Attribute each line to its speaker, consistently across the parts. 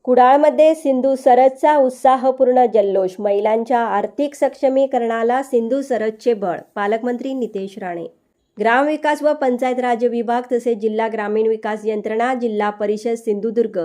Speaker 1: कुडाळमध्ये सिंधू सरसचा उत्साहपूर्ण जल्लोष. महिलांच्या आर्थिक सक्षमीकरणाला सिंधू सरसचे बळ. पालकमंत्री नितेश राणे. ग्रामविकास व पंचायत राज विभाग तसेच जिल्हा ग्रामीण विकास यंत्रणा, जिल्हा परिषद सिंधुदुर्ग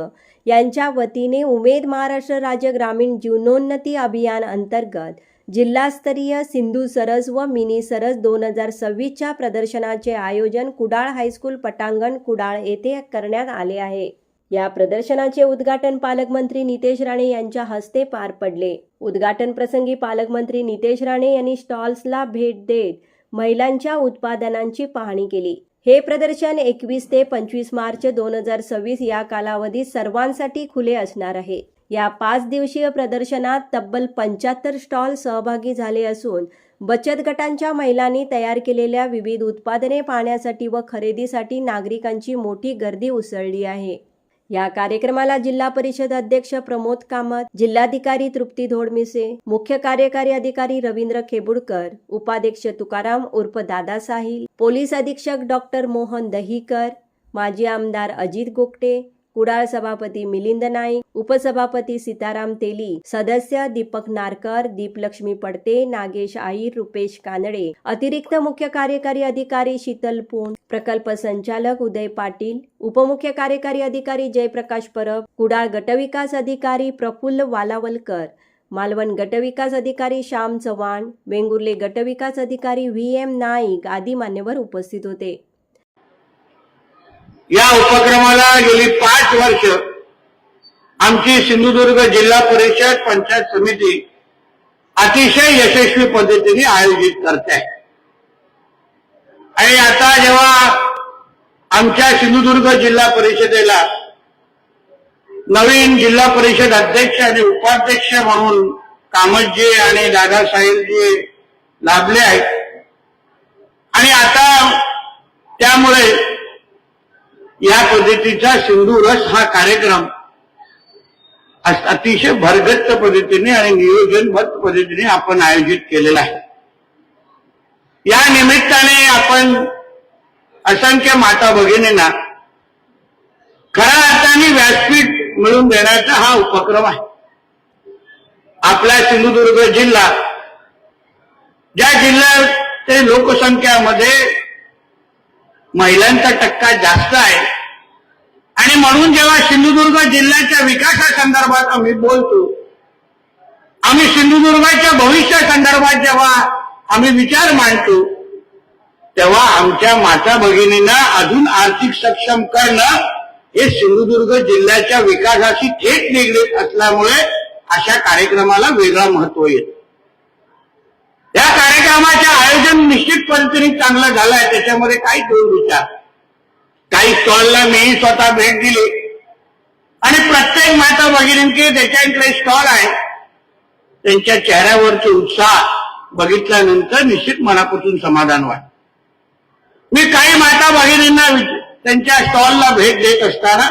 Speaker 1: यांच्या वतीने उमेद महाराष्ट्र राज्य ग्रामीण जीवनोन्नती अभियान अंतर्गत जिल्हास्तरीय सिंधू सरस व मिनी सरस 2026च्या प्रदर्शनाचे आयोजन कुडाळ हायस्कूल पटांगण कुडाळ येथे करण्यात आले आहे. या प्रदर्शनाचे उद्घाटन पालकमंत्री नितेश राणे यांच्या हस्ते पार पडले. उद्घाटन प्रसंगी पालकमंत्री नितेश राणे यांनी स्टॉल्सला भेट देत महिलांच्या उत्पादनांची पाहणी केली. हे प्रदर्शन 21 ते 25 मार्च 2026 या कालावधीत सर्वांसाठी खुले असणार आहे. या 5 दिवसीय प्रदर्शनात तब्बल 75 स्टॉल सहभागी झाले असून बचत गटांच्या महिलांनी तयार केलेल्या विविध उत्पादने पाहण्यासाठी व खरेदीसाठी नागरिकांची मोठी गर्दी उसळली आहे. या कार्यक्रमाला जिल्हा परिषद अध्यक्ष प्रमोद कामत, जिल्हाधिकारी तृप्ती धोडमिसे, मुख्य कार्यकारी अधिकारी रवींद्र खेबुडकर, उपाध्यक्ष तुकाराम उर्फ दादा साहिल, पोलीस अधीक्षक डॉक्टर मोहन दहीकर, माजी आमदार अजित गोगटे, कुडाळ सभापती मिलिंद नाईक, उपसभापती सीताराम तेली, सदस्य दीपक नारकर, दीपलक्ष्मी पडते, नागेश आईर, रुपेश कानडे, अतिरिक्त मुख्य कार्यकारी अधिकारी शीतल पूण, प्रकल्प संचालक उदय पाटील, उपमुख्य कार्यकारी अधिकारी जयप्रकाश परब, कुडाळ गटविकास अधिकारी प्रफुल्ल वालावलकर, मालवण गटविकास अधिकारी श्याम चव्हाण, वेंगुर्ले गटविकास अधिकारी VM नाईक आदी मान्यवर उपस्थित होते.
Speaker 2: या उपक्रमाला गेली 5 वर्ष आमची सिंधुदुर्ग जिल्हा परिषद पंचायत समिती अतिशय यशस्वी पद्धतीने आयोजित करते आहे. आणि आता जेव्हा आमच्या सिंधुदुर्ग जिल्हा परिषदेला नवीन जिल्हा परिषद अध्यक्ष आणि उपाध्यक्ष म्हणून कामतजी आणि दादा साहिलजी लाभले आहेत आणि आता त्यामुळे या पद्धतीचा सिंधू रस हा कार्यक्रम अतिशय भरगच्च पद्धतीने आणि नियोजनबद्ध पद्धतीने आपण आयोजित केलेला आहे. या निमित्ताने आपण असंख्य माता भगिनींना खऱ्या अर्थाने व्यासपीठ मिळवून देण्याचा हा उपक्रम आहे. आपला सिंधुदुर्ग जिल्हा ज्या जिल्ह्यात लोकसंख्यामध्ये महिलांचा टक्का जास्त आहे आणि म्हणून जेव्हा सिंधुदुर्ग जिल्ह्याच्या विकासासंदर्भात आम्ही बोलतो, आम्ही सिंधुदुर्गाच्या भविष्यासंदर्भात जेव्हा आम्ही विचार मांडतो, तेव्हा आमच्या माता भगिनींना अजून आर्थिक सक्षम करणं हे सिंधुदुर्ग जिल्ह्याच्या विकासाशी थेट निगडीत असल्यामुळे अशा कार्यक्रमाला वेगळं महत्व येतं. या कार्यक्रमाचे आयोजन निश्चित पद्धतीने चांगलं झालं आहे. त्याच्यामध्ये काही दोन विचार. काही स्टॉलला मी स्वतः भेट दिली आणि प्रत्येक माता भगिनींचे त्याच्याकडे स्टॉल आहे, त्यांच्या चेहऱ्यावरचे उत्साह बघितल्यानंतर निश्चित मनापासून समाधान वाटतं. मी काही माता भगिनींना त्यांच्या स्टॉलला भेट देत असताना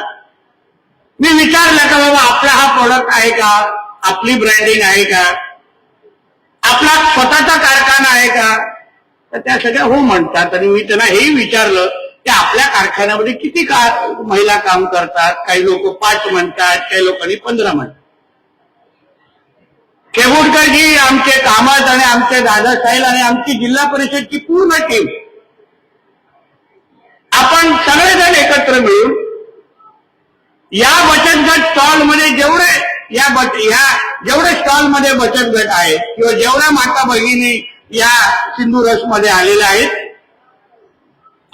Speaker 2: मी विचारलं का बाबा आपला हा प्रोडक्ट आहे का, आपली ब्रँडिंग आहे का, आपला स्वतःचा कारखाना आहे का, तर त्या सगळ्या हो म्हणतात. आणि मी त्यांना हेही विचारलं की आपल्या कारखान्यामध्ये किती महिला काम करतात. काही लोक 5 म्हणतात, काही लोकांनी 15 म्हणतात. खेबुडकरजी, आमचे कामत आणि आमचे दादा साहेब आणि आमची जिल्हा परिषदची पूर्ण टीम आपण सगळेजण एकत्र मिळून या बचत गट स्टॉलमध्ये जेवढे स्टॉलमध्ये बचत गट आहेत किंवा जेवढ्या माता भगिनी या सिंधू रस मध्ये आलेल्या आहेत,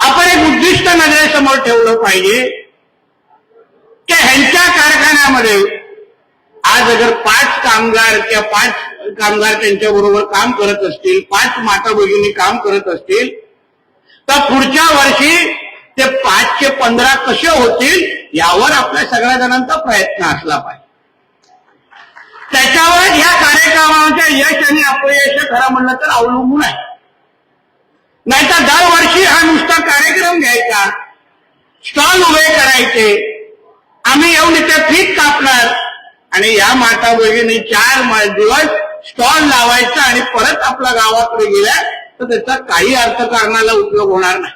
Speaker 2: आपण एक उद्दिष्ट नजरेसमोर ठेवलं पाहिजे की ह्यांच्या कारखान्यामध्ये आज अगर 5 कामगार किंवा 5 कामगार त्यांच्या बरोबर काम करत असतील, 5 माता भगिनी काम करत असतील, तर पुढच्या वर्षी ते 5 चे 15 कसे होतील यावर आपल्या सगळ्या जणांचा प्रयत्न असला पाहिजे. त्याच्यावर या कार्यक्रमाचे यश आणि अपयश खरं म्हणलं तर अवलंबून आहे. नाहीतर दरवर्षी हा नुसता कार्यक्रम घ्यायचा, स्टॉल उभे करायचे, आम्ही येऊन इथे फीत कापणार आणि या माता भगिनी 4 दिवस स्टॉल लावायचा आणि परत आपल्या गावाकडे गेल्या तर त्याचा काही अर्थकारणाला उपयोग होणार नाही.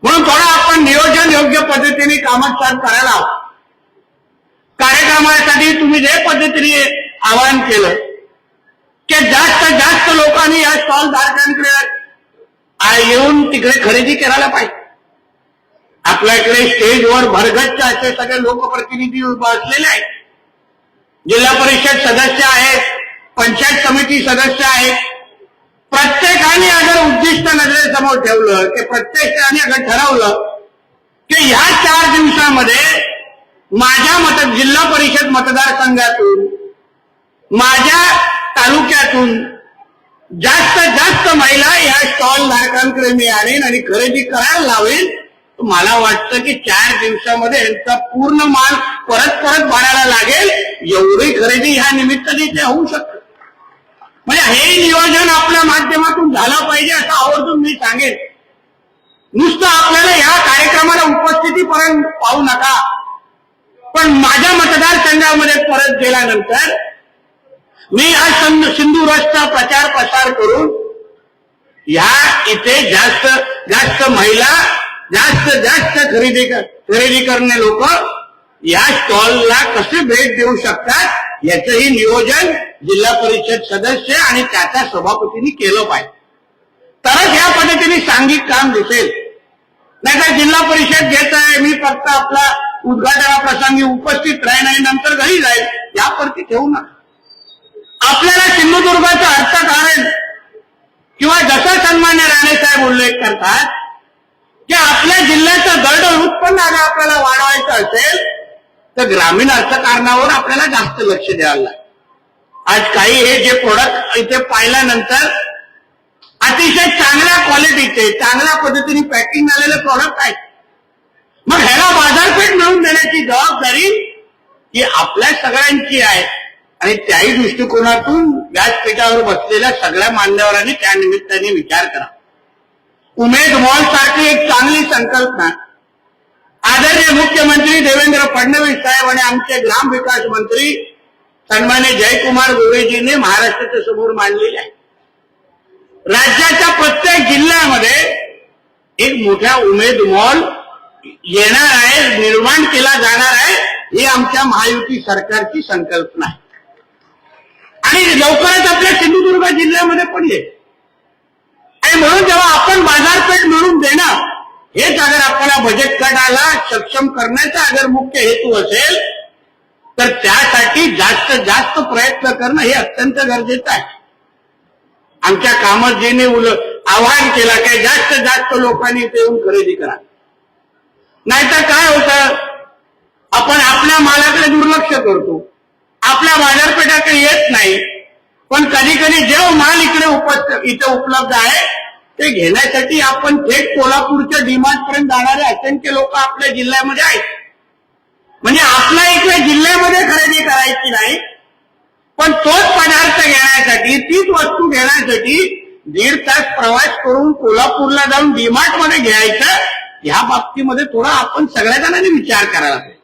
Speaker 2: म्हणून थोडं आपण नियोजन योग्य पद्धतीने कामात करायला हवं. कार्यक्रम कार्यक्रमासाठी तुम्ही जे पद्धतीने आवाहन केलं की जास्त जास्त लोकांनी या स्टॉल धारकांकडे येऊन तिकडे खरेदी करायला पाहिजे. आपल्याकडे स्टेजवर भरगच्च असे सगळे लोकप्रतिनिधी बसलेले आहेत, जिल्हा परिषद सदस्य आहेत, पंचायत समिती सदस्य आहेत. प्रत्येकाने अगर उद्दिष्ट नजरेसमोर ठेवलं की प्रत्येकाने अगर ठरवलं की ह्या 4 दिवसामध्ये माझ्या जिल्हा परिषद मतदारसंघातून माझ्या तालुक्यातून जास्तीत जास्त महिला या स्टॉल धारकांकडे मी आणीन आणि खरेदी करायला लावेन, मला वाटतं की 4 दिवसामध्ये यांचा पूर्ण माल परत भरायला लागेल, एवढी खरेदी ह्या निमित्ताने ते होऊ शकतं. म्हणजे हे नियोजन आपल्या माध्यमातून झालं पाहिजे असं आवर्जून मी सांगेन. नुसतं आपल्याला या कार्यक्रमाला उपस्थितीपर्यंत पाहू नका, पण माझ्या मतदारसंघामध्ये परत गेल्यानंतर मी आज सिंधुरसचा प्रचार प्रसार करून ह्या इथे जास्त जास्त महिला जास्त खरेदी करणे लोक या स्टॉलला कसे भेट देऊ शकतात याचंही नियोजन जिल्हा परिषद सदस्य आणि त्याच्या सभापतींनी केलं पाहिजे, तरच या पद्धतीने सांघिक काम दिसेल. नाहीतर जिल्हा परिषद घेत आहे, मी फक्त आपला उद्घाटनाप्रसंगी उपस्थित राहीन आणि नंतर घरी जाईल, यावरती ठेवू नका. आपल्याला सिंधुदुर्गाचं अर्थकारण किंवा जसं सन्मान्य राणे साहेब उल्लेख करतात की आपल्या जिल्ह्याचं दरडोई उत्पन्न अगर आपल्याला वाढवायचं असेल तर ग्रामीण अर्थकारणावर आपल्याला जास्त लक्ष द्यायला लागेल. आज काही हे जे प्रोडक्ट इथे पाहिल्यानंतर अतिशय चांगल्या क्वालिटीचे चांगल्या पद्धतीने पॅकिंग झालेले प्रोडक्ट आहेत. मग ह्याला बाजारपेठ मिळवून देण्याची जबाबदारी ही आपल्या सगळ्यांची आहे आणि त्याही दृष्टिकोनातून व्यासपीठावर बसलेल्या सगळ्या मान्यवरांनी त्या निमित्ताने विचार करा. उमेद मॉल सारखी एक चांगली संकल्पना आदरणीय मुख्यमंत्री देवेंद्र फडणवीस साहेब आणि आमचे ग्रामविकास मंत्री सन्मान्य जयकुमार गोरेजींनी महाराष्ट्राच्या समोर मांडलेली आहे. राज्याच्या प्रत्येक जिल्ह्यामध्ये एक मोठा उमेद मॉल येणार आहे, निर्माण केला जाणार आहे, ही आमच्या महायुती सरकारची संकल्पना आहे आणि लवकरच आपल्या सिंधुदुर्ग जिल्ह्यामध्ये पण येईल. आणि म्हणून जेव्हा आपण बाजारपेठ मिळवून देणं हेच अगर आपल्याला बजेट गटाला सक्षम करण्याचा अगर मुख्य हेतू असेल तर त्यासाठी जास्त जास्त प्रयत्न करणं हे अत्यंत गरजेचं आहे. आमच्या कामतजीने आवाहन केलं की जास्त जास्त लोकांनी इथे येऊन खरेदी करा, नाहीतर काय होतं आपण आपल्या मालाकडे दुर्लक्ष करतो, आपल्या बाजारपेठाकडे येत नाही. पण कधी कधी जेव्हा माल इथे उपलब्ध आहे ते घेण्यासाठी आपण थेट कोल्हापूरच्या डीमार्ट पर्यंत जाणारे असंख्य लोक आपल्या जिल्ह्यामध्ये आहेत. म्हणजे आपल्या इकडे जिल्ह्यामध्ये खरेदी करायची नाही, पण तोच पदार्थ घेण्यासाठी तीच वस्तू घेण्यासाठी 1.5 तास प्रवास करून कोल्हापूरला जाऊन डीमार्ट मध्ये घ्यायचं, ह्या बाबतीमध्ये थोडा आपण सगळ्या जणांनी विचार करायला पाहिजे.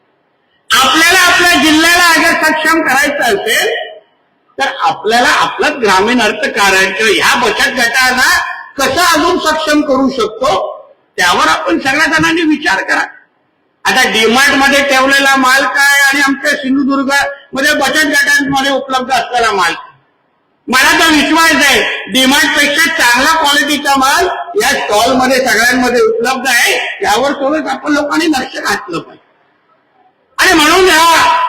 Speaker 2: आपल्याला आपल्या जिल्ह्याला अगर सक्षम करायचं असेल तर आपल्याला आपलं ग्रामीण अर्थकारण किंवा ह्या बचत गटाला कसं अजून सक्षम करू शकतो त्यावर आपण सगळ्या जणांनी विचार करा. आता डीमार्ट मध्ये ठेवलेला माल काय आणि आमच्या सिंधुदुर्ग मध्ये बचत गटांमध्ये उपलब्ध असलेला माल, मला तर विश्वास आहे डीमार्ट पेक्षा चांगला क्वालिटीचा माल या स्टॉल मध्ये सगळ्यांमध्ये उपलब्ध आहे. यावर थोडंच आपण लोकांनी लक्ष घातलं पाहिजे आणि म्हणून या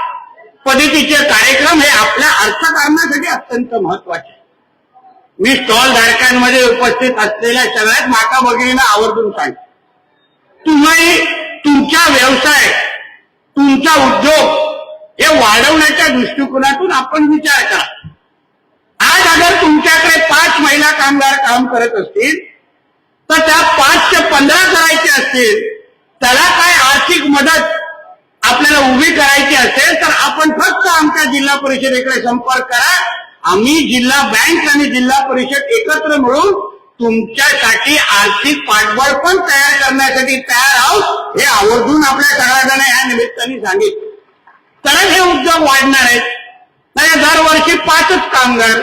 Speaker 2: पद्धतीचे कार्यक्रम हे आपल्या अर्थकारणासाठी अत्यंत महत्वाचे. मी स्टॉल धारकांमध्ये उपस्थित असलेल्या सगळ्यात माता भगिनींना आवर्जून सांगतो, तुम्ही तुमचा व्यवसाय तुमचा उद्योग हे वाढवण्याच्या दृष्टिकोनातून आपण विचार करा. आज अगर तुमच्याकडे 5 महिला कामगार काम करत असतील तर त्या 5 ते 15 करायचे असतील, त्याला काय आर्थिक मदत आपल्याला उभी करायची असेल तर आपण फक्त आमच्या जिल्हा परिषदेकडे संपर्क करा. आम्ही जिल्हा बँक आणि जिल्हा परिषद एकत्र मिळून तुमच्यासाठी आर्थिक पाठबळ पण तयार करण्यासाठी तयार आहोत, हे आवर्जून आपल्या सगळ्यांना या निमित्ताने सांगितलं. तरच हे उद्योग वाढणार आहेत. नाही दरवर्षी 5च कामगार,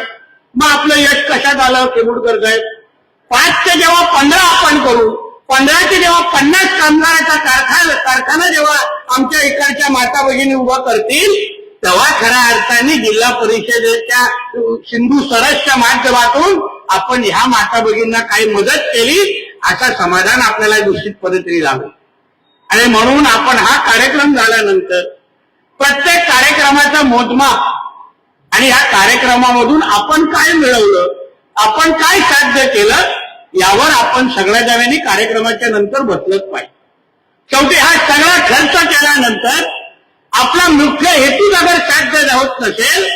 Speaker 2: मग आपलं यश कशात आलं केबुडकर साहेब? 5 ते जेव्हा 15 आपण करू, 15 ते जेव्हा 50 कामगाराचा कारखाना जेव्हा आमच्या इकडच्या माता भगिनी उभा करतील तेव्हा खऱ्या अर्थाने जिल्हा परिषदेच्या सिंधू सरसच्या माध्यमातून आपण ह्या माता भगिनींना काही मदत केली असं समाधान आपल्याला निश्चित पद्धतीने झालं. आणि म्हणून आपण हा कार्यक्रम झाल्यानंतर प्रत्येक कार्यक्रमाचा मोजमाप आणि ह्या कार्यक्रमामधून आपण काय मिळवलं, आपण काय साध्य केलं, यावर आपण सगळ्या जणांनी कार्यक्रमाच्या नंतर बसलंच पाहिजे. शेवटी हा सगळा खर्च केल्यानंतर आपला मुख्य हेतू अगर साध्य होत नसेल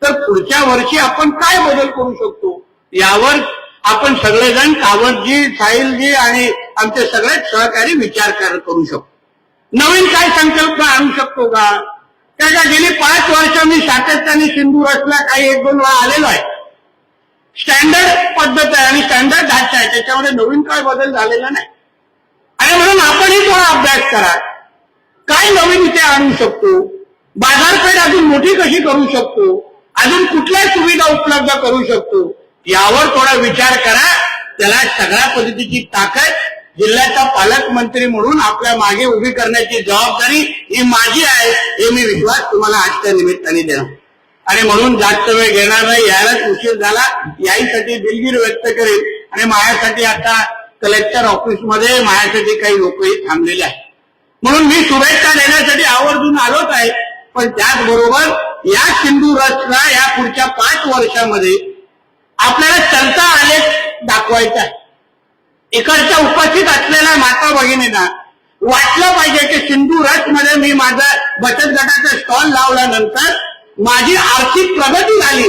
Speaker 2: तर पुढच्या वर्षी आपण काय बदल करू शकतो यावर आपण सगळेजण कावतजी, साहिलजी आणि आमचे सगळे सहकारी विचार करू शकतो. नवीन काय संकल्पना आणू शकतो का? त्याच्या गेली 5 वर्ष मी सातत्याने सिंधू रसला काही 1-2 वेळा आलेलो आहे. स्टँडर्ड पद्धत आहे आणि स्टँडर्ड ढाचा आहे, त्याच्यामध्ये नवीन काय बदल झालेला नाही. आणि म्हणून आपणही थोडा अभ्यास करा, काय नवीन इथे आणू शकतो, बाजारपेठ अजून मोठी कशी करू शकतो, अजून कुठल्या सुविधा उपलब्ध करू शकतो, यावर थोडा विचार करा. त्याला सगळ्या पद्धतीची ताकद जिल्ह्याचा पालकमंत्री म्हणून आपल्या मागे उभी करण्याची जबाबदारी ही माझी आहे, हे मी विश्वास तुम्हाला आजच्या निमित्ताने देणार. आणि म्हणून जास्त वेळ घेणार नाही, यायलाच उशीर झाला, याहीसाठी दिलगिरी व्यक्त करेल. आणि माझ्यासाठी आता कलेक्टर ऑफिसमध्ये माझ्यासाठी काही लोकही थांबलेले आहेत, म्हणून मी शुभेच्छा देण्यासाठी आवर्जून आलोच आहे. पण त्याचबरोबर या सिंधू रसला या पुढच्या 5 वर्षामध्ये आपल्याला चलता आलेख दाखवायचा आहे. इकडच्या उपस्थित असलेल्या माता भगिनींना वाटलं पाहिजे की सिंधू रस मध्ये मी माझा बचत गटाचा स्टॉल लावल्यानंतर माझी आर्थिक प्रगती झाली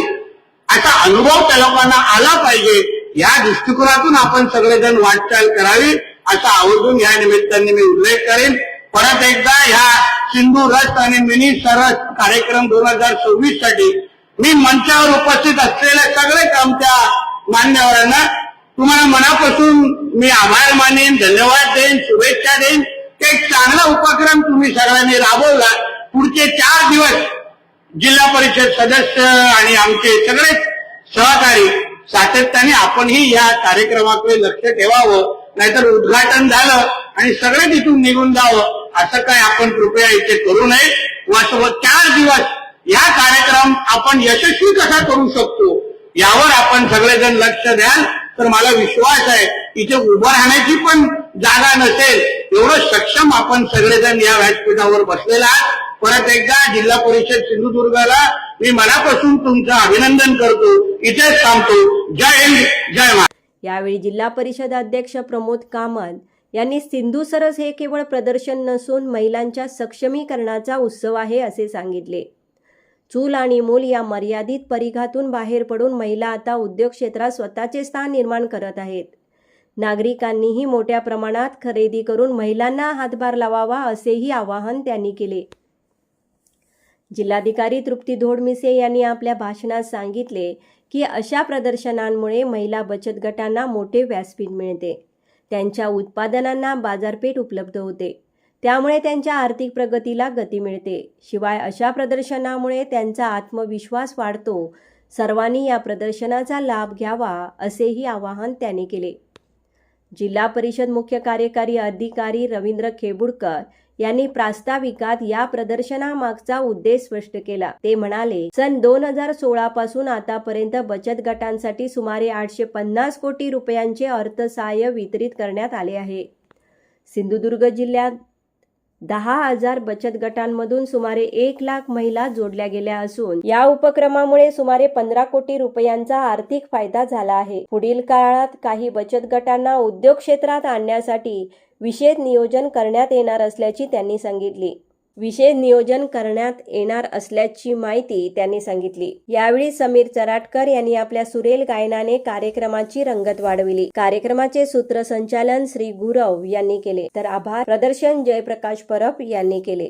Speaker 2: असा अनुभव त्या लोकांना आला पाहिजे. या दृष्टिकोनातून आपण सगळेजण वाटचाल करावी असा आवर्जून या निमित्ताने मी उल्लेख करेन. परत एकदा ह्या सिंधू रस आणि मिनी सरस कार्यक्रम 2026 साठी मी मंचावर उपस्थित असलेल्या सगळे आमच्या मान्यवरांना तुम्हाला मनापासून मी आभार मानेन, धन्यवाद देईन, शुभेच्छा देईन. एक चांगला उपक्रम तुम्ही सगळ्यांनी राबवला. पुढचे 4 दिवस जिल्हा परिषद सदस्य आणि आमचे सगळे सहकारी सातत्याने आपणही या कार्यक्रमाकडे लक्ष ठेवावं, नाहीतर उद्घाटन झालं आणि सगळे तिथून निघून जावं असं काय आपण कृपया इथे करू नये. वास्तवात 4 दिवस या कार्यक्रम आपण यशस्वी कसा करू शकतो यावर आपण सगळेजण लक्ष द्याल तर मला विश्वास आहे इथे उभं राहण्याची पण जागा नसेल एवढं सक्षम आपण सगळेजण या व्यासपीठावर बसलेला आहात. परत एकदा जिल्हा परिषद सिंधुदुर्गला मी मनापासून तुमचं अभिनंदन करतो. इथेच थांबतो. जय हिंद, जय महाराष्ट्र.
Speaker 1: यावेळी जिल्हा परिषद अध्यक्ष प्रमोद कामत यांनी सिंधू सरस हे केवळ प्रदर्शन नसून महिलांच्या सक्षमीकरणाचा उत्सव आहे असे सांगितले. चूल आणि मूल या मर्यादित परिघातून बाहेर पडून महिला आता उद्योग क्षेत्रात स्वतःचे स्थान निर्माण करत आहेत. नागरिकांनीही मोठ्या प्रमाणात खरेदी करून महिलांना हातभार लावावा असेही आवाहन त्यांनी केले. जिल्हाधिकारी तृप्ती धोडमिसे यांनी आपल्या भाषणात सांगितले की अशा प्रदर्शनांमुळे महिला बचत गटांना मोठे व्यासपीठ मिळते, त्यांच्या उत्पादनांना बाजारपेठ उपलब्ध होते, त्यामुळे त्यांच्या आर्थिक प्रगतीला गती मिळते. शिवाय अशा प्रदर्शनामुळे त्यांचा आत्मविश्वास वाढतो. सर्वांनी या प्रदर्शनाचा लाभ घ्यावा असेही आवाहन त्यांनी केले. जिल्हा परिषद मुख्य कार्यकारी अधिकारी रवींद्र खेबुडकर यांनी प्रास्ताविकात या प्रदर्शनामागचा उद्देश स्पष्ट केला. ते म्हणाले, सन 2016 पासून आतापर्यंत बचत गटांसाठी सुमारे 850 कोटी रुपयांचे अर्थसहाय्य वितरित करण्यात आले आहे. सिंधुदुर्ग जिल्ह्यात 10,000 बचत गटांमधून सुमारे 1 लाख महिला जोडल्या गेल्या असून या उपक्रमामुळे सुमारे 15 कोटी रुपयांचा आर्थिक फायदा झाला आहे. पुढील काळात काही बचत गटांना उद्योग क्षेत्रात आणण्यासाठी विशेष नियोजन करण्यात येणार असल्याची त्यांनी सांगितली. यावेळी समीर चराटकर यांनी आपल्या सुरेल गायनाने कार्यक्रमाची रंगत वाढविली. कार्यक्रमाचे सूत्रसंचालन श्री गुरव यांनी केले तर आभार प्रदर्शन जयप्रकाश परब यांनी केले.